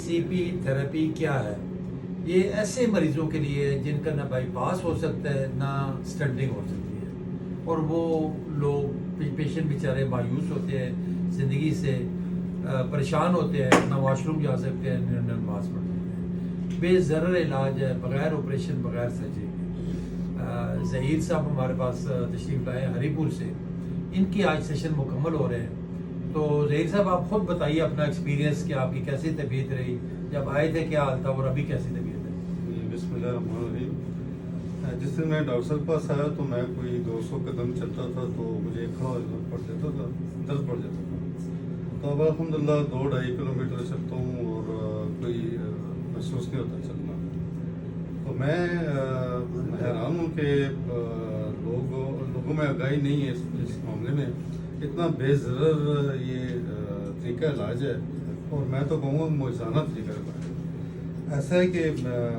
ECP therapy کیا ہے؟ یہ ایسے مریضوں کے لیے جن کا نہ بائی پاس ہو سکتا ہے نہ سٹنٹنگ ہو سکتی ہے، اور وہ لوگ پیشنٹ بیچارے مایوس ہوتے ہیں زندگی سے، پریشان ہوتے ہیں، نہ واش روم جا سکتے ہیں، نہ نماز پڑھ سکتے ہیں، بے ضرر علاج ہے، بغیر آپریشن، بغیر سرجری کے۔ ظہیر صاحب ہمارے پاس تشریف لائے ہری پور سے، ان کی آج سیشن مکمل ہو رہے ہیں۔ تو ظہیر صاحب آپ خود بتائیے اپنا ایکسپیرینس کہ آپ کی کیسی طبیعت رہی، جب آئے تھے کیا حال تھا اور ابھی کیسی طبیعت ہے؟ بسم اللہ الرحمن الرحیم۔ جس دن میں ڈاکٹر صاحب کے پاس آیا تو میں کوئی 200 قدم چلتا تھا تو مجھے کھڑا پڑ جاتا تھا، درد پڑ جاتا تھا۔ تو اب الحمدللہ 2-2.5 کلومیٹر چلتا ہوں اور کوئی محسوس نہیں ہوتا چلنا۔ تو میں حیران ہوں کہ لوگوں میں آگاہی نہیں ہے اس معاملے میں، اتنا بے ضرر یہ طریقہ علاج ہے، اور میں تو کہوں گا معجزانہ طریقہ علاج ہے۔ ایسا ہے کہ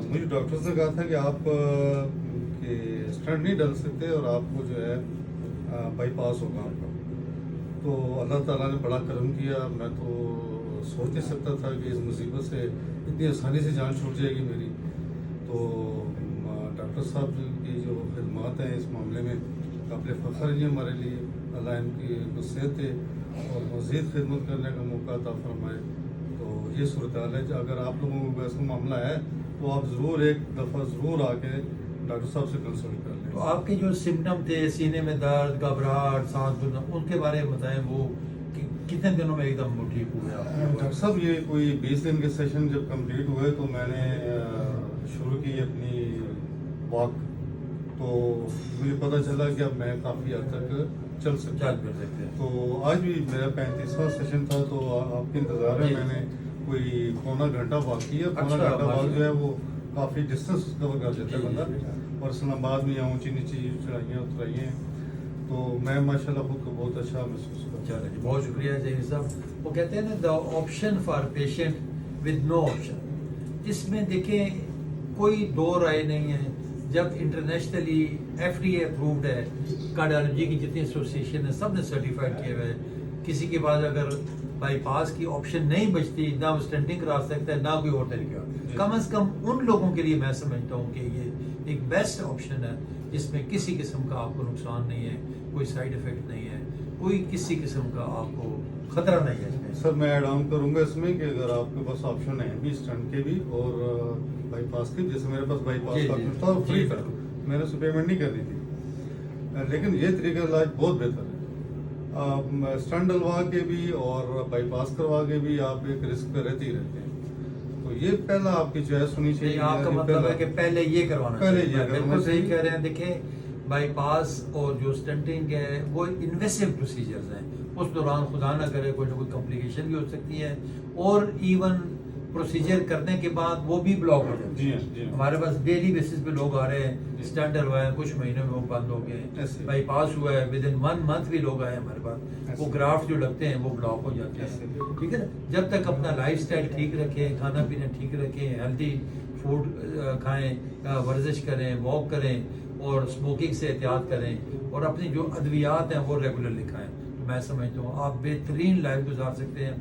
مجھے ڈاکٹرز نے کہا تھا کہ آپ اسٹنٹ نہیں ڈال سکتے اور آپ کو جو ہے بائی پاس ہوگا آپ کا۔ تو اللہ تعالیٰ نے بڑا کرم کیا، میں تو سوچ نہیں سکتا تھا کہ اس مصیبت سے اتنی آسانی سے جان چھوٹ جائے گی میری۔ تو ڈاکٹر صاحب کی جو خدمات ہیں اس معاملے میں قابل فخر ہیں ہمارے لیے، اللہ ان کی صحت دے اور مزید خدمت کرنے کا موقع عطا فرمائے۔ تو یہ صورتحال ہے، اگر آپ لوگوں کو ایسا معاملہ ہے تو آپ ضرور ایک دفعہ ضرور آ کے ڈاکٹر صاحب سے کنسلٹ کر لیں۔ تو آپ کے جو سمٹم تھے، سینے میں درد، گھبراہٹ، سانس پھولنا، ان کے بارے میں بتائیں، وہ کتنے دنوں میں ایک دم وہ ٹھیک ہو گیا؟ ڈاکٹر صاحب یہ کوئی 20 دن کے سیشن جب کمپلیٹ ہوئے تو میں نے شروع کی اپنی واک، تو مجھے پتہ چلا کہ اب میں کافی حد تک چل سکتا ہیں۔ تو آج بھی میرا 35واں سیشن تھا، تو آپ کے انتظار ہے، میں نے کوئی پونا گھنٹہ واک کیا۔ پونا گھنٹہ واک جو ہے وہ کافی ڈسٹینس کور کر دیتا ہے بندہ، اور اسلام آباد میں اونچی نیچی چڑھائیاں اترائیاں ہیں، تو میں ماشاءاللہ خود کو بہت اچھا محسوس کرتا ہوں۔ چلیں جی، بہت شکریہ ظہیر صاحب۔ وہ کہتے ہیں نا the option for patient with no option, اس میں دیکھیں کوئی دو رائے نہیں ہے۔ جب انٹرنیشنلی FDA اپرووڈ ہے، کارڈیالوجی کی جتنی ایسوسیشن ہے سب نے سرٹیفائڈ کیا ہوا ہے، کسی کے بعد اگر بائی پاس کی آپشن نہیں بچتی، نہ وہ اسٹنٹنگ کرا سکتا ہے، نہ کوئی اور طریقہ، کم از کم ان لوگوں کے لیے میں سمجھتا ہوں کہ یہ ایک بیسٹ آپشن ہے، جس میں کسی قسم کا آپ کو نقصان نہیں ہے، کوئی سائیڈ افیکٹ نہیں ہے، کوئی کسی قسم کا آپ کو خطرہ نہیں ہے اس میں۔ سر میں ایڈ آن کروں گا اس میں کہ اگر آپ کے پاس آپشن ہے بھی اسٹنٹ کے بھی اور بائی پاس کے، جیسے میرے پاس بائی پاس کا آپشن تھا اور فری تھا، میں نے اسے پیمنٹ نہیں کرنی تھی، لیکن یہ طریقہ علاج بہت بہتر ہے۔ اسٹنٹ ڈلوا کے بھی اور بائی پاس کروا کے بھی آپ ایک رسک پہ رہتے ہی رہتے ہیں، تو یہ پہلا آپ کی چوائس ہونی چاہیے۔ آپ کا مطلب ہے کہ پہلے یہ کروانا چاہیے؟ بالکل صحیح کہہ رہے ہیں۔ دیکھیں بائی پاس اور جو اسٹنٹنگ ہے وہ انویسو پروسیجرز ہیں، اس دوران خدا نہ کرے کوئی نہ کوئی کمپلیکیشن بھی ہو سکتی ہے، اور ایون پروسیجر کرنے کے بعد وہ بھی بلاک ہو جاتے ہیں۔ جی ہاں، ہمارے پاس ڈیلی بیسس پہ لوگ آ رہے ہیں، اسٹنٹ ڈلوائے کچھ مہینوں میں وہ بند ہو گئے، بائی پاس ہوا ہے ود ان 1 منتھ بھی لوگ آئے ہمارے پاس، وہ گرافٹ جو لگتے ہیں وہ بلاک ہو جاتے ہیں۔ ٹھیک ہے نا، جب تک اپنا لائف سٹائل ٹھیک رکھیں، کھانا پینا ٹھیک رکھیں، ہیلدی فوڈ کھائیں، ورزش کریں، واک کریں، اور اسموکنگ سے احتیاط کریں، اور اپنی جو ادویات ہیں وہ ریگولرلی کھائیں، تو میں سمجھتا ہوں آپ بہترین لائف گزار سکتے ہیں۔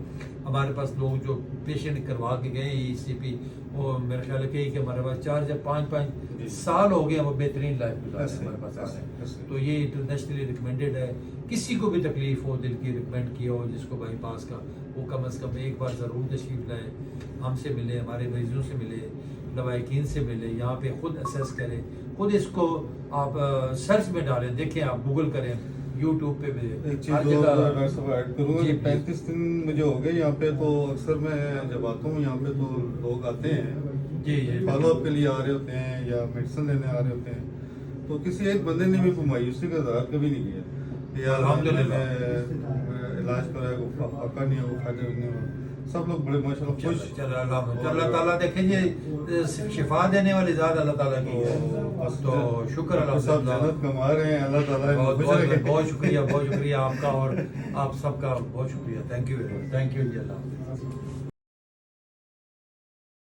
ہمارے پاس لوگ جو پیشنٹ کروا کے گئے ECP، وہ میرا خیال ہے کہ ہمارے پاس 4 یا 5 سال ہو گئے، وہ بہترین لائف گزار رہے ہیں ہمارے پاس آ رہے ہیں۔ تو یہ انٹرنیشنلی ریکمینڈیڈ ہے، کسی کو بھی تکلیف ہو دل کی، ریکمینڈ کیا ہو جس کو بائی پاس کا، وہ کم از کم ایک بار ضرور تشریف لائے، ہم سے ملے، ہمارے مریضوں سے ملے، لوائقین سے ملے، یہاں پہ خود اسیس کریں، خود اس کو آپ سرچ میں ڈالیں، دیکھیں، آپ گوگل کریں، یوٹیوب پہ بھی ایک چیز اور ڈاکٹر صاحب ایڈ کروں گا کہ 35 دن مجھے ہو گئے یہاں پہ، تو اکثر میں جب آتا ہوں یہاں پہ تو لوگ آتے ہیں فالو اپ کے لیے آ رہے ہوتے ہیں یا میڈیسن لینے آ رہے ہوتے ہیں، تو کسی ایک بندے نے بھی مایوسی کا اظہار کبھی نہیں کیا کہ یار علاج کرائے وہ فاقہ نہیں ہو، فائدہ نہیں ہو، سب لوگ بڑے ماشاءاللہ خوش۔ اللہ تعالیٰ دیکھیں جی شفا دینے والی ذات اللہ تعالیٰ کی ہے، تو شکر سب اللہ جنت کما رہے ہیں، اللہ تعالیٰ بہت شکریہ آپ کا، اور آپ سب کا بہت شکریہ، تھینک یو جی، اللہ حافظ۔